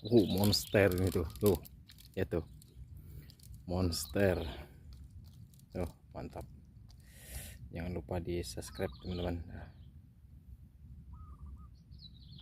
Oh, monster ini tuh, ya tuh, monster. Tuh, mantap. Jangan lupa di subscribe teman-teman.